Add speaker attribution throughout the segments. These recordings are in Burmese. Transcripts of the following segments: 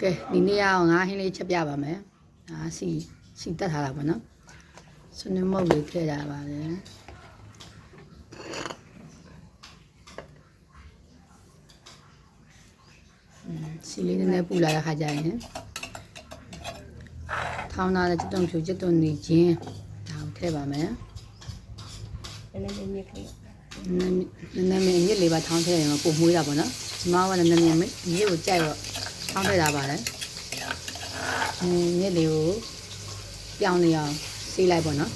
Speaker 1: ကဲဒီနေ့အောင်ငါဟင်းလေးချက်ပြပါမယ်စီတက်ထားတာပေါ့နော်ဆွနမုတ်လေးထည့်ထားပါတယ်စီလေးနည်းနည်းပူလာတဲ့ခါကျရင်ထောင်းထားတဲ့ကျွတ်ဖြူကျွတ်နေချင်းဒါကိုထည့်ပါမယ်နည်းနည်းမြစ်လေးပါထောင်းထည့်ရင်ပိုမွေးတာပေါ့နော်ဒီမှာကလည်းနည်းနည်းမြစ်ကိုကြိုက်တော့ထောင်းထည့်တာပါလေမြစ်လေးကိုပြောင်းနေအောင်စီးလိုက်ပေါ့နော်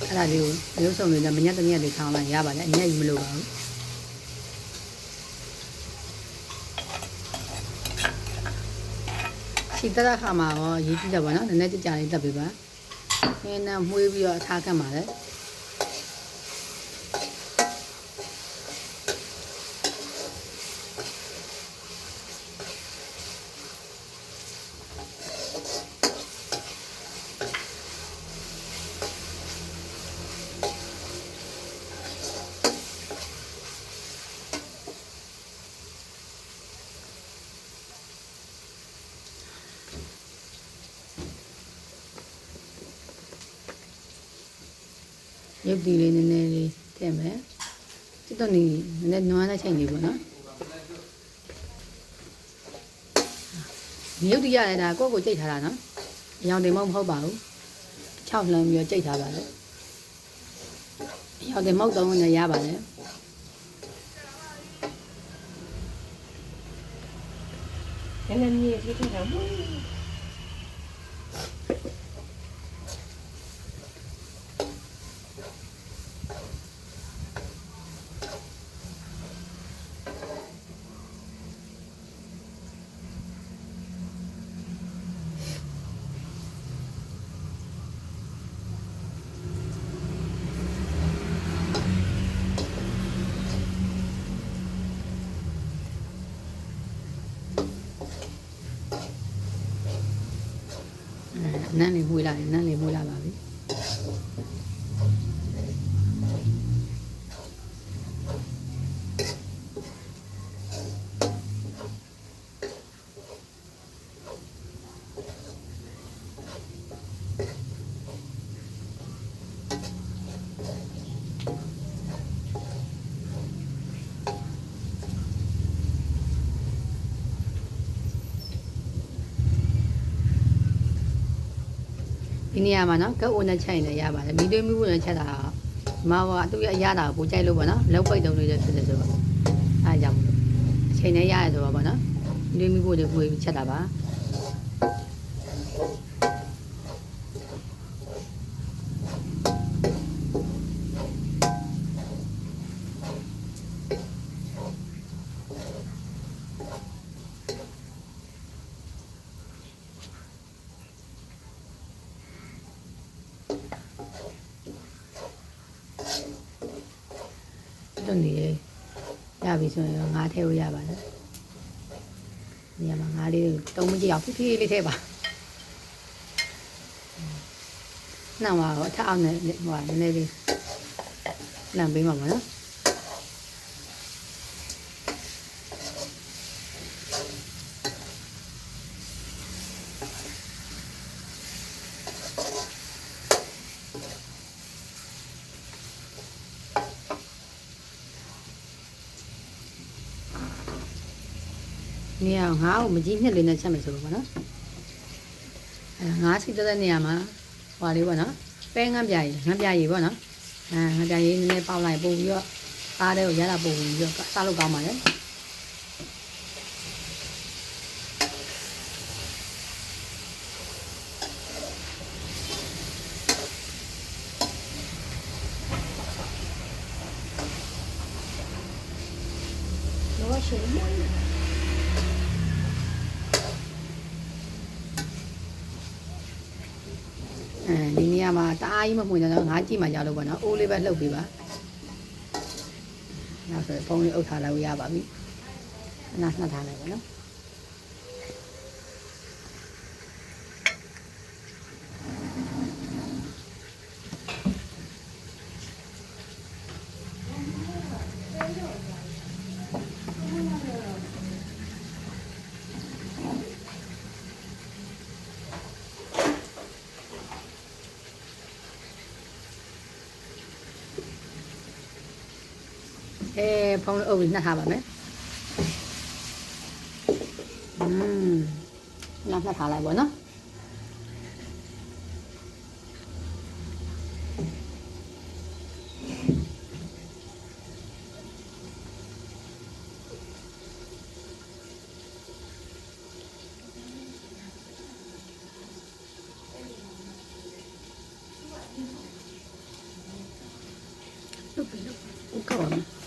Speaker 1: အဲ့ဒါလေးကိုမျိုးစုံလေးနဲ့မညက်တညက်လေးထောင်းလိုက်ရပါတယ်အညက်ကြီးမလိုပါဘူးစီတက်တဲ့ခါမှာတော့ရေးကြည့်တယ်ပေါ့နော်နည်းနည်းကြကြလေးတက်ပေးပါနည်းနည်းမှုေးပြီးတော့အထားကတ်ပါလေရုပ်တီလေးနည်းနည်းလေးထည့်မယ်စစ်တော့နည်းနည်းနွမ်းတဲ့ချိန်လေးပေါ့နော်ရုပ်တီရတယ်ဒါကိုယ့်ကိုကြိတ်ထားတာနော်အရောင်တင်မဟုတ်ပါဘူး6လှမ်းပြီးတော့ကြိတ်ထားပါလေအရောင်တင်မဟုတ်တော့လည်းရပါလေ
Speaker 2: နည်းနည်းမြည်ပြီးထည့်တာ
Speaker 1: နန်းလေးမွေးလာတယ်နန်းလေးမွေးလာပါပြီဒီနေရာမှာနော်ကပ်အိုးနဲ့ချက်ရင်လည်းရပါတယ်မီးသွေးမီးဖို့နဲ့ချက်တာမမကသူ့ရဲ့အရသာကိုပိုကြိုက်လို့ပေါ့နော်လောက်ပိတ်တုံးလေးတွေဖြစ်တယ်ဆိုတော့အားကြောင့်အချိန်နဲ့ရတယ်ဆိုတော့ပေါ့နော်မီးသွေးမီးဖို့တွေပိုပြီးချက်တာပါတော့နေရပြီဆိုရင်ငါးထဲကိုရပါတယ်။နေရာမှာငါးလေးတုံးမကြည့်အောင်ဖြည်းဖြည်းလေးထည့်ပါ။နောက်မှာတော့အထက်အောင်နဲ့ဟိုနည်းနည်းလေးလမ်းပေးမှာပါနော်။နေရာငါ့ကိုမကြီးနှစ်လေးနဲ့ချက်မယ်ဆိုတော့ဗောနော်အဲငါးစီတက်တဲ့နေရာမှာဟွာလေးဗောနော်ပဲငန်းပြရည်ဗောနော်ငန်းပြရည်နည်းနည်းပေါက်လိုက်ပို့ပြီးတော့အားတဲ့ကိုရတာပို့ပြီးတော့စားလို့ကောင်းပါလေ
Speaker 2: တော့ရှင်မွေး
Speaker 1: ဒီနေရာမှာတအားကြီးမမှွေတော့ငါးကြည့်မှရလို့ပေါ့နော်အိုးလေးပဲလှုပ်ပေးပါနောက်ဆိုဖုန်းလေးအုပ်ထားလိုက်ရပါပြီနှက်ထားလိုက်ပါနော် ဖုံးလေးအုပ်ပြီးနှက်ထားပါမယ်နှက်ထားလိုက်ပါနော်လုပ်ပြီဟုတ်ကောင်း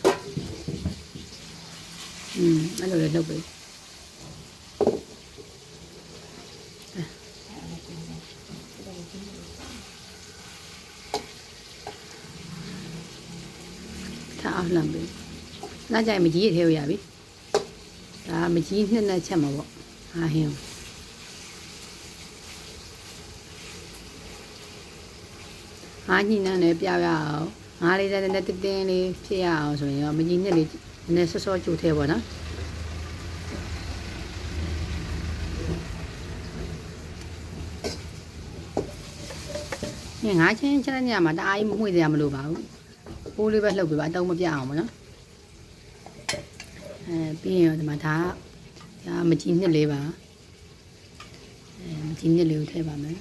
Speaker 1: အဲ့လိုလေးလုပ်ပြီထားအောင်လှမ်းပြီနောက်ကြရင်မကြီးရထဲရပြီဒါမကြီးနှစ်ချက်မှာပေါ့အားဟင်းအားညှိနှံနေပြရအောင်ငါးလေးတဲ့တင်းလေးဖြစ်ရအောင်ဆိုရင်ရောမကြီးနှစ်လေးနည်းစောစောကျိုးထဲပေါ့နော်ငါချင်းချက်တဲ့ညမှာတအားကြီးမမှွေ့စရာမလိုပါဘူးပိုးလေးပဲလှုပ်ပြီးပါအတုံးမပြအောင်ပေါ့နော်ပြီးရင်ဒီမှာဒါမကြီးနှစ်လေးပါမကြီးနှစ်လေးကိုထည့်ပါမယ်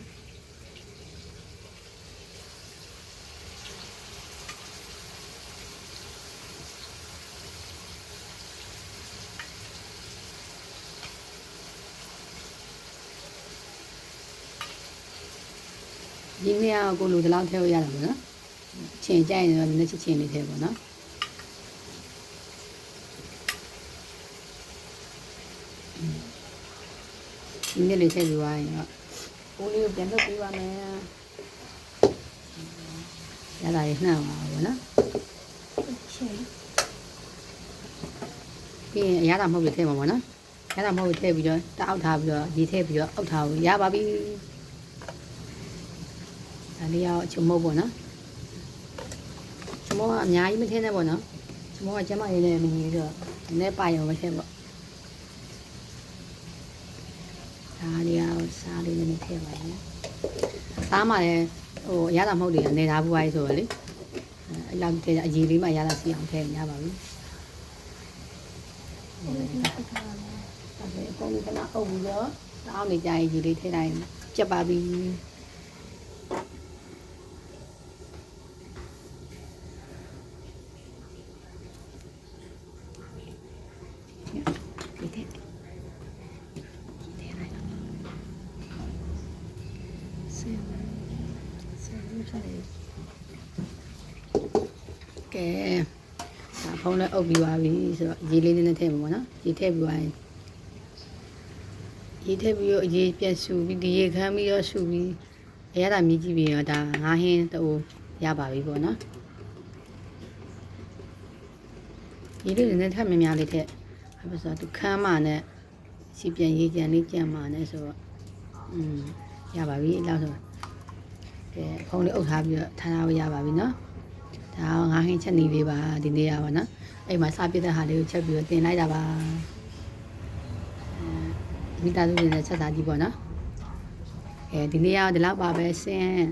Speaker 1: ဒီနေ့ကကိုလူတလောက်ထဲရတာပေါ့နော်ချင်ကြိုက်ရင်တော့နည်းချင်လေးထဲပေါ့နော်ဒီနေ့လေးထည့်ပြီးသွားရင်တော့ပိုးလေးကိုပြန်လုပ်ပေးပါမယ်ရတာရနှံ့ပါဘောနော်ပြီးရင်ရတာမဟုတ်လို့ထည့်မှာပေါ့နော်ရတာမဟုတ်လို့ထည့်ပြီးတော့တအောက်ထားပြီးတော့ရေထည့်ပြီးတော့အောက်ထားဖို့ရပါပြီဒါလေးရောက်ချုံမုတ်ပေါ့နော်ချုံမုတ်ကအများကြီးမထည့်နဲ့ပေါ့နော်ချုံမုတ်ကကျမရေးနဲ့မကြီးတော့နည်းနည်းပါရုံပဲထည့်ပေါ့ဒါလေးရောက်စားလေးနဲ့ထည့်ပါရင်စားမှလည်းရတာမဟုတ်တယ်နေသားဘူးပါရေးဆိုတော့လေအဲ့လောက်ထည့်အကြီးလေးမှရတာစီအောင်ထည့်ရပါပြီဒါပေမဲ့အကုန်လုံးကအုပ်ပြီးတော့တောင်းနေကြရင်ကြီးလေးထည့်လိုက်ပြတ်ပါပြီကဲဖုံးလည်းအုပ်ပြီးသွားပြီဆိုတော့ရေလေးနဲ့ထည့်မှာပေါ့နော်ရေထည့်ပြီးသွားရင်ရေထည့်ပြီးတော့ရေပြန်ဆူပြီးဒီရေခမ်းပြီးတော့ဆူပြီးအရသာမြည်ကြည့်ပြီးတော့ဒါငါးဟင်းတူရပါပြီပေါ့နော်ရေလေးနဲ့ထပ်များများလေးထည့်အဲ့ဆိုတော့သူခမ်းမှနဲ့စီပြန်ရေကြံလေးကြံမှနဲ့ဆိုတော့ရပါပြီအဲ့လောက်ဆိုကဲဖုံးလေးအုပ်ထားပြီးတော့ထားထားရပါပြီနော်ဒါငါးဟင်းချက်နေလေးပါဒီနေ့ရပါနော်အဲ့မှာစားပြတဲ့ဟာလေးကိုချက်ပြီးတော့တင်လိုက်တာပါမိသားစုတွေနဲ့ချက်စားကြည့်ပေါ့နော်ဒီနေ့ရဒီလောက်ပါပဲဆင်း